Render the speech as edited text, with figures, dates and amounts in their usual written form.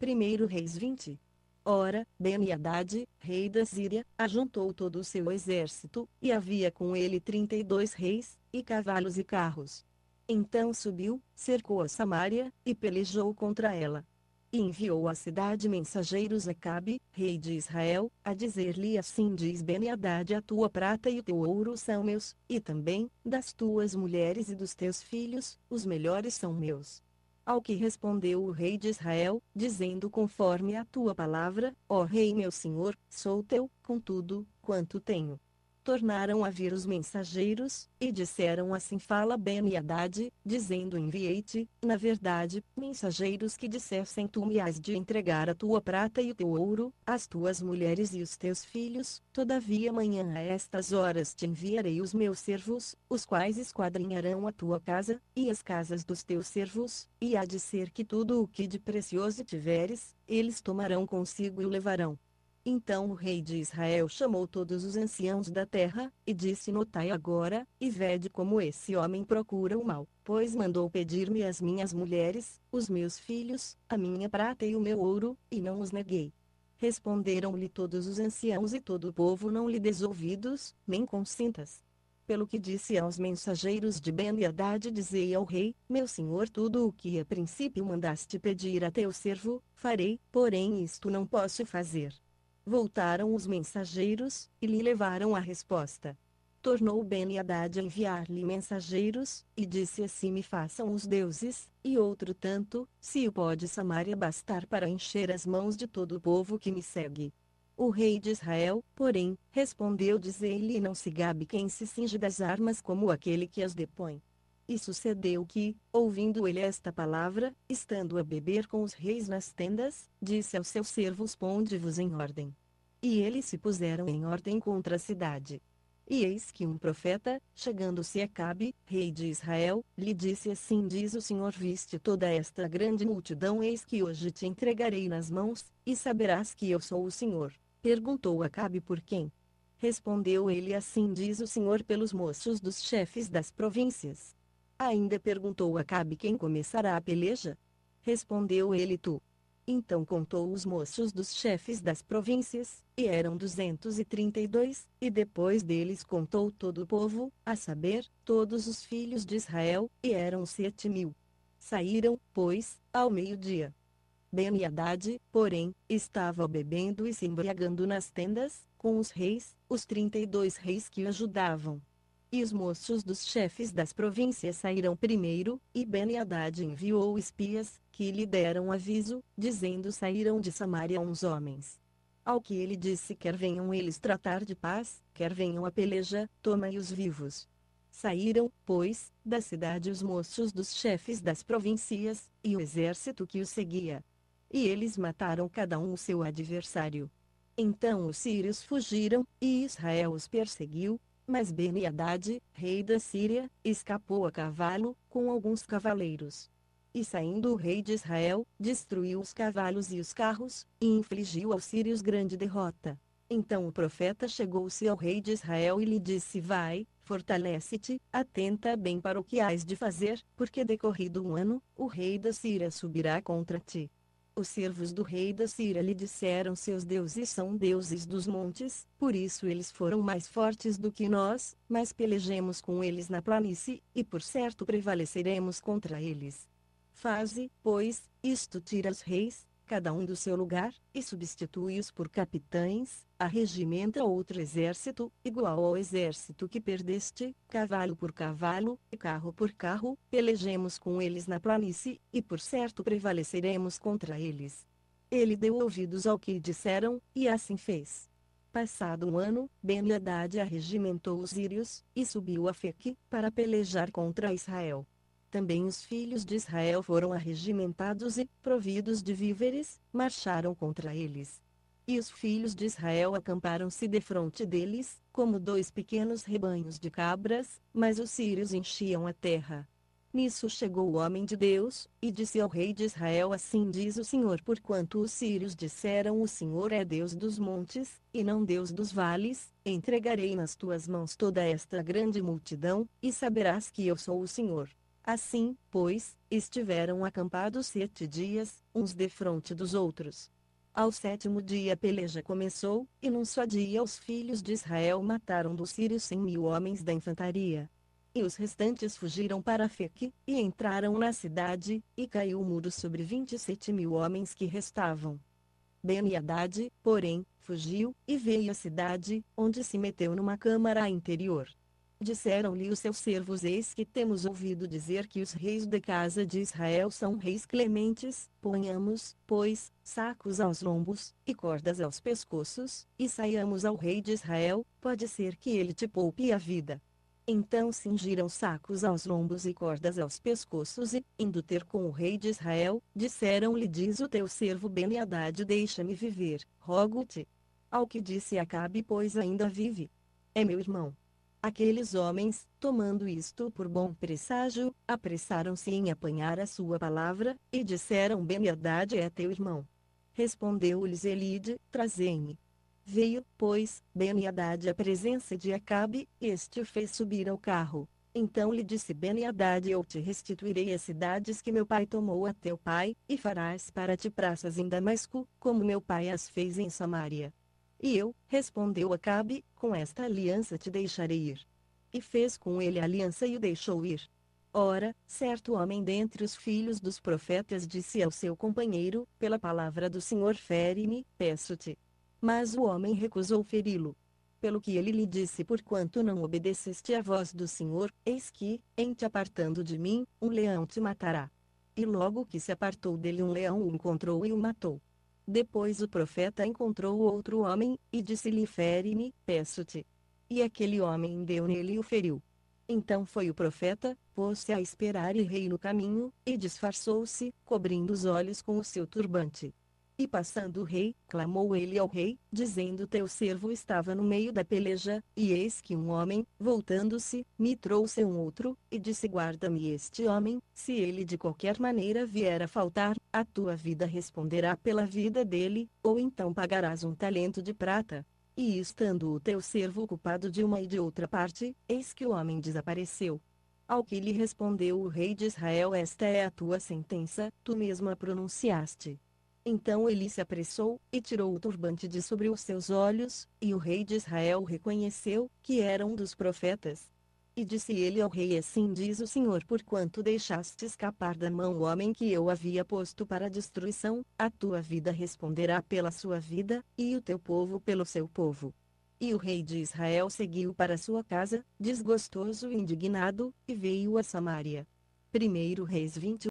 1 Reis 20. Ora, Ben-Hadad, rei da Síria, ajuntou todo o seu exército, e havia com ele 32 reis, e cavalos e carros. Então subiu, cercou a Samaria, e pelejou contra ela. E enviou à cidade mensageiros a Acabe, rei de Israel, a dizer-lhe: assim diz Ben-Hadad: a tua prata e o teu ouro são meus, e também, das tuas mulheres e dos teus filhos, os melhores são meus. Ao que respondeu o rei de Israel, dizendo: conforme a tua palavra, ó rei meu senhor, sou teu, contudo, quanto tenho. Tornaram a vir os mensageiros, e disseram: assim fala Ben-Hadad, dizendo: enviei-te, na verdade, mensageiros que dissessem: tu me has de entregar a tua prata e o teu ouro, as tuas mulheres e os teus filhos, todavia amanhã a estas horas te enviarei os meus servos, os quais esquadrinharão a tua casa, e as casas dos teus servos, e há de ser que tudo o que de precioso tiveres, eles tomarão consigo e o levarão. Então o rei de Israel chamou todos os anciãos da terra, e disse: notai agora, e vede como esse homem procura o mal, pois mandou pedir-me as minhas mulheres, os meus filhos, a minha prata e o meu ouro, e não os neguei. Responderam-lhe todos os anciãos e todo o povo: não lhe des ouvidos, nem consintas. Pelo que disse aos mensageiros de Ben-Hadad: dizei ao rei, meu senhor, tudo o que a princípio mandaste pedir a teu servo, farei, porém isto não posso fazer. Voltaram os mensageiros, e lhe levaram a resposta. Tornou Ben-Hadad a enviar-lhe mensageiros, e disse: assim me façam os deuses, e outro tanto, se o pó de Samaria bastar para encher as mãos de todo o povo que me segue. O rei de Israel, porém, respondeu: dizei-lhe: não se gabe quem se cinge das armas como aquele que as depõe. E sucedeu que, ouvindo ele esta palavra, estando a beber com os reis nas tendas, disse aos seus servos: ponde-vos em ordem. E eles se puseram em ordem contra a cidade. E eis que um profeta, chegando-se a Acabe, rei de Israel, lhe disse: assim diz o Senhor: viste toda esta grande multidão, eis que hoje te entregarei nas mãos, e saberás que eu sou o Senhor. Perguntou Acabe: por quem? Respondeu ele: assim diz o Senhor: pelos moços dos chefes das províncias. Ainda perguntou Acabe: quem começará a peleja? Respondeu ele: tu. Então contou os moços dos chefes das províncias, e eram 232, e depois deles contou todo o povo, a saber, todos os filhos de Israel, e eram 7.000. Saíram, pois, ao meio-dia. Ben-Hadad, porém, estava bebendo e se embriagando nas tendas, com os reis, os 32 reis que o ajudavam. E os moços dos chefes das províncias saíram primeiro, e Ben-Hadad enviou espias, que lhe deram aviso, dizendo: saíram de Samaria uns homens. Ao que ele disse: quer venham eles tratar de paz, quer venham a peleja, tomai-os vivos. Saíram, pois, da cidade os moços dos chefes das províncias, e o exército que os seguia. E eles mataram cada um o seu adversário. Então os sírios fugiram, e Israel os perseguiu, mas Ben-Hadad, rei da Síria, escapou a cavalo, com alguns cavaleiros. E saindo o rei de Israel, destruiu os cavalos e os carros, e infligiu aos sírios grande derrota. Então o profeta chegou-se ao rei de Israel e lhe disse: vai, fortalece-te, atenta bem para o que hás de fazer, porque decorrido um ano, o rei da Síria subirá contra ti. Os servos do rei da Síria lhe disseram: seus deuses são deuses dos montes, por isso eles foram mais fortes do que nós, mas pelejemos com eles na planície, e por certo prevaleceremos contra eles. Faze, pois, isto: tira os reis, cada um do seu lugar, e substitui-os por capitães, arregimenta outro exército, igual ao exército que perdeste, cavalo por cavalo, e carro por carro, pelejemos com eles na planície, e por certo prevaleceremos contra eles. Ele deu ouvidos ao que disseram, e assim fez. Passado um ano, Ben-Hadad arregimentou os sírios, e subiu a Feque, para pelejar contra Israel. Também os filhos de Israel foram arregimentados e, providos de víveres, marcharam contra eles. E os filhos de Israel acamparam-se defronte deles, como dois pequenos rebanhos de cabras, mas os sírios enchiam a terra. Nisso chegou o homem de Deus, e disse ao rei de Israel: assim diz o Senhor: porquanto os sírios disseram: o Senhor é Deus dos montes, e não Deus dos vales, entregarei nas tuas mãos toda esta grande multidão, e saberás que eu sou o Senhor. Assim, pois, estiveram acampados 7 dias, uns defronte dos outros. Ao 7º dia a peleja começou, e num só dia os filhos de Israel mataram dos sírios 100.000 homens da infantaria. E os restantes fugiram para Afeque, e entraram na cidade, e caiu o muro sobre 27.000 homens que restavam. Ben-Hadad, porém, fugiu, e veio à cidade, onde se meteu numa câmara interior. Disseram-lhe os seus servos: eis que temos ouvido dizer que os reis da casa de Israel são reis clementes, ponhamos, pois, sacos aos lombos, e cordas aos pescoços, e saiamos ao rei de Israel, pode ser que ele te poupe a vida. Então cingiram sacos aos lombos e cordas aos pescoços e, indo ter com o rei de Israel, disseram-lhe: diz o teu servo Ben-Hadad: deixa-me viver, rogo-te. Ao que disse Acabe: pois ainda vive. É meu irmão. Aqueles homens, tomando isto por bom presságio, apressaram-se em apanhar a sua palavra, e disseram: Ben-Hadad é teu irmão. Respondeu-lhes Elide: trazei-me. Veio, pois, Ben-Hadad à presença de Acabe, e este o fez subir ao carro. Então lhe disse Ben-Hadad: eu te restituirei as cidades que meu pai tomou a teu pai, e farás para ti praças em Damasco, como meu pai as fez em Samaria. E eu, respondeu Acabe, com esta aliança te deixarei ir. E fez com ele aliança e o deixou ir. Ora, certo homem dentre os filhos dos profetas disse ao seu companheiro: pela palavra do Senhor fere-me, peço-te. Mas o homem recusou feri-lo. Pelo que ele lhe disse: porquanto não obedeceste à voz do Senhor, eis que, em te apartando de mim, um leão te matará. E logo que se apartou dele um leão o encontrou e o matou. Depois o profeta encontrou outro homem, e disse-lhe: fere-me, peço-te. E aquele homem deu nele e o feriu. Então foi o profeta, pôs-se a esperar e rei no caminho, e disfarçou-se, cobrindo os olhos com o seu turbante. E passando o rei, clamou ele ao rei, dizendo: teu servo estava no meio da peleja, e eis que um homem, voltando-se, me trouxe um outro, e disse: guarda-me este homem, se ele de qualquer maneira vier a faltar, a tua vida responderá pela vida dele, ou então pagarás 1 talento de prata. E estando o teu servo ocupado de uma e de outra parte, eis que o homem desapareceu. Ao que lhe respondeu o rei de Israel: esta é a tua sentença, tu mesmo a pronunciaste. Então ele se apressou, e tirou o turbante de sobre os seus olhos, e o rei de Israel reconheceu, que era um dos profetas. E disse ele ao rei: assim diz o Senhor: porquanto deixaste escapar da mão o homem que eu havia posto para a destruição, a tua vida responderá pela sua vida, e o teu povo pelo seu povo. E o rei de Israel seguiu para sua casa, desgostoso e indignado, e veio a Samaria. 1 Reis 20.